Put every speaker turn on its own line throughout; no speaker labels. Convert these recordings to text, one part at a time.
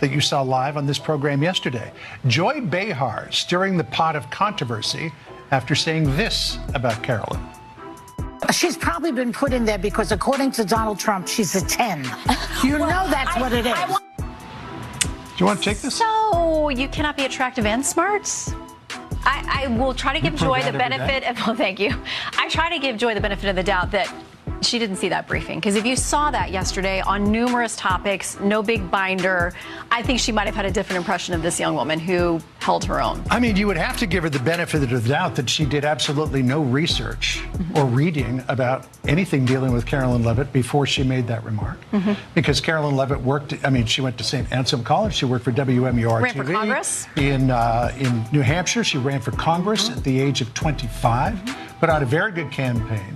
that you saw live on this program yesterday. Joy Behar stirring the pot of controversy after saying this about Karoline.
She's probably been put in there because, according to Donald Trump, she's a 10. You know that's what it is.
Do you want to take this?
So you cannot be attractive and smart? I will try to give Joy the benefit of, well, thank you. I try to give Joy the benefit of the doubt that she didn't see that briefing, because if you saw that yesterday on numerous topics, no big binder, I think she might have had a different impression of this young woman who held her own.
I mean, you would have to give her the benefit of the doubt that she did absolutely no research or reading about anything dealing with Karoline Leavitt before she made that remark. Because Karoline Leavitt worked, I mean, she went to St. Anselm College, she worked for WMUR
Ran for Congress.
In New Hampshire. She ran for Congress at the age of 25, put out a very good campaign.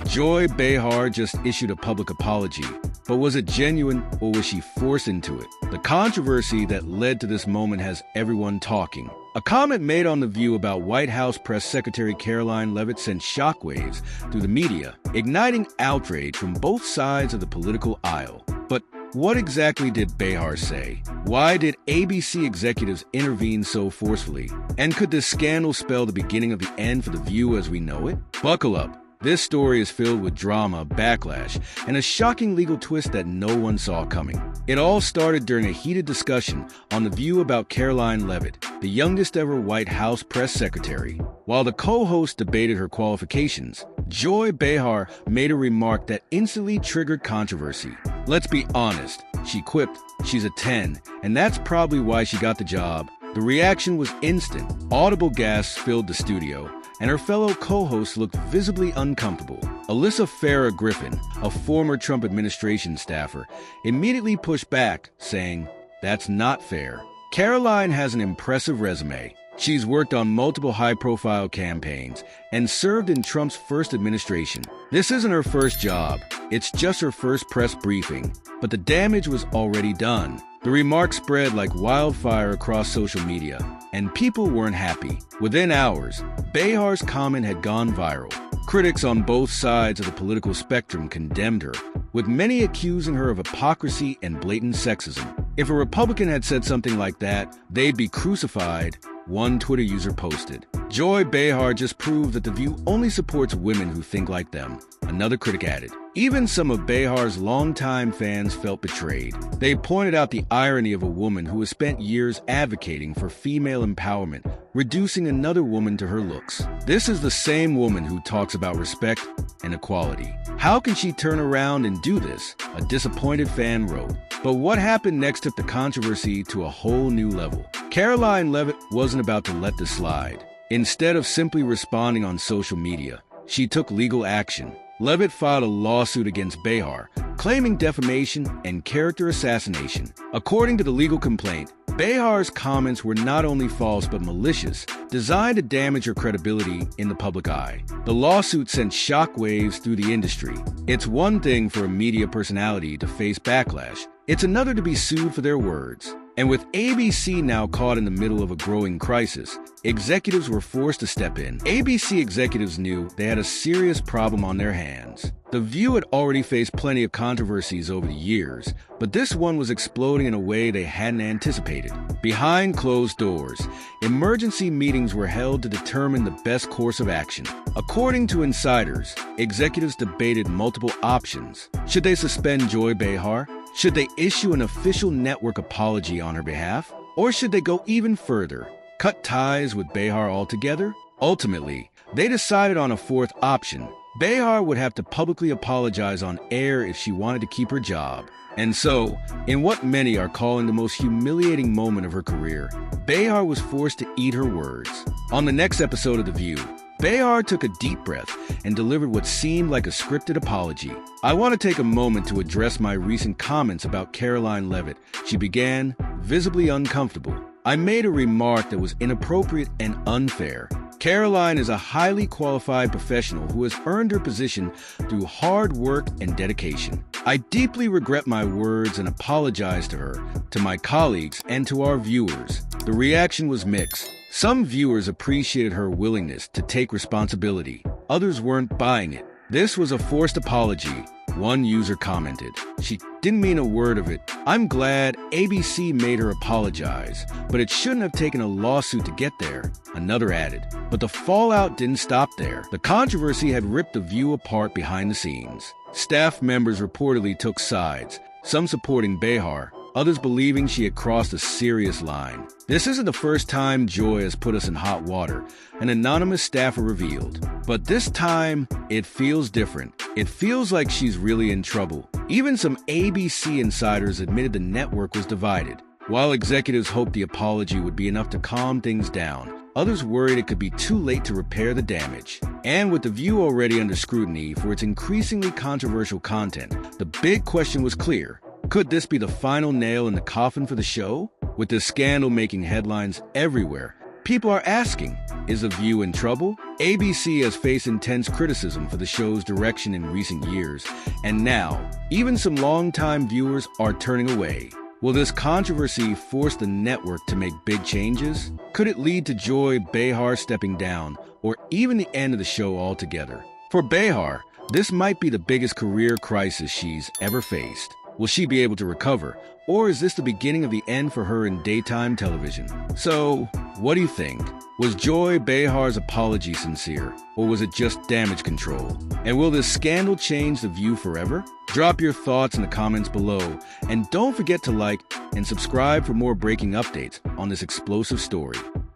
Joy Behar just issued a public apology, but was it genuine or was she forced into it? The controversy that led to this moment has everyone talking. A comment made on The View about White House Press Secretary Karoline Leavitt sent shockwaves through the media, igniting outrage from both sides of the political aisle. But what exactly did Behar say? Why did ABC executives intervene so forcefully? And could this scandal spell the beginning of the end for The View as we know it? Buckle up. This story is filled with drama, backlash, and a shocking legal twist that no one saw coming. It all started during a heated discussion on The View about Karoline Leavitt, the youngest ever White House press secretary. While the co-host debated her qualifications, Joy Behar made a remark that instantly triggered controversy. Let's be honest, she quipped, she's a 10, and that's probably why she got the job. The reaction was instant. Audible gasps filled the studio, and her fellow co-hosts looked visibly uncomfortable. Alyssa Farah Griffin, a former Trump administration staffer, immediately pushed back, saying, "That's not fair." Karoline has an impressive resume. She's worked on multiple high-profile campaigns and served in Trump's first administration. This isn't her first job. It's just her first press briefing. But the damage was already done. The remark spread like wildfire across social media, and people weren't happy. Within hours, Behar's comment had gone viral. Critics on both sides of the political spectrum condemned her, with many accusing her of hypocrisy and blatant sexism. If a Republican had said something like that, they'd be crucified, one Twitter user posted. Joy Behar just proved that The View only supports women who think like them, another critic added. Even some of Behar's longtime fans felt betrayed. They pointed out the irony of a woman who has spent years advocating for female empowerment, reducing another woman to her looks. This is the same woman who talks about respect and equality. How can she turn around and do this? A disappointed fan wrote. But what happened next took the controversy to a whole new level. Karoline Leavitt wasn't about to let this slide. Instead of simply responding on social media, she took legal action. Levitt filed a lawsuit against Behar, claiming defamation and character assassination. According to the legal complaint, Behar's comments were not only false but malicious, designed to damage her credibility in the public eye. The lawsuit sent shockwaves through the industry. It's one thing for a media personality to face backlash. It's another to be sued for their words. And with ABC now caught in the middle of a growing crisis, executives were forced to step in. ABC executives knew they had a serious problem on their hands. The View had already faced plenty of controversies over the years, but this one was exploding in a way they hadn't anticipated. Behind closed doors, emergency meetings were held to determine the best course of action. According to insiders, executives debated multiple options. Should they suspend Joy Behar? Should they issue an official network apology on her behalf? Or should they go even further, cut ties with Behar altogether? Ultimately, they decided on a fourth option. Behar would have to publicly apologize on air if she wanted to keep her job. And so, in what many are calling the most humiliating moment of her career, Behar was forced to eat her words. On the next episode of The View, Behar took a deep breath and delivered what seemed like a scripted apology. "I want to take a moment to address my recent comments about Karoline Leavitt," she began, visibly uncomfortable. "I made a remark that was inappropriate and unfair. Karoline is a highly qualified professional who has earned her position through hard work and dedication. I deeply regret my words and apologize to her, to my colleagues, and to our viewers." The reaction was mixed. Some viewers appreciated her willingness to take responsibility. Others weren't buying it. This was a forced apology, One user commented, "She didn't mean a word of it. I'm glad ABC made her apologize, but it shouldn't have taken a lawsuit to get there," another added. But the fallout didn't stop there. The controversy had ripped The View apart behind the scenes. Staff members reportedly took sides, some supporting Behar, others believing she had crossed a serious line. This isn't the first time Joy has put us in hot water, an anonymous staffer revealed. But this time, it feels different. It feels like she's really in trouble. Even some ABC insiders admitted the network was divided. While executives hoped the apology would be enough to calm things down, others worried it could be too late to repair the damage. And with The View already under scrutiny for its increasingly controversial content, the big question was clear. Could this be the final nail in the coffin for the show? With this scandal making headlines everywhere, people are asking, is The View in trouble? ABC has faced intense criticism for the show's direction in recent years, and now, even some longtime viewers are turning away. Will this controversy force the network to make big changes? Could it lead to Joy Behar stepping down, or even the end of the show altogether? For Behar, this might be the biggest career crisis she's ever faced. Will she be able to recover, or is this the beginning of the end for her in daytime television? So, what do you think? Was Joy Behar's apology sincere, or was it just damage control? And will this scandal change The View forever? Drop your thoughts in the comments below, and don't forget to like and subscribe for more breaking updates on this explosive story.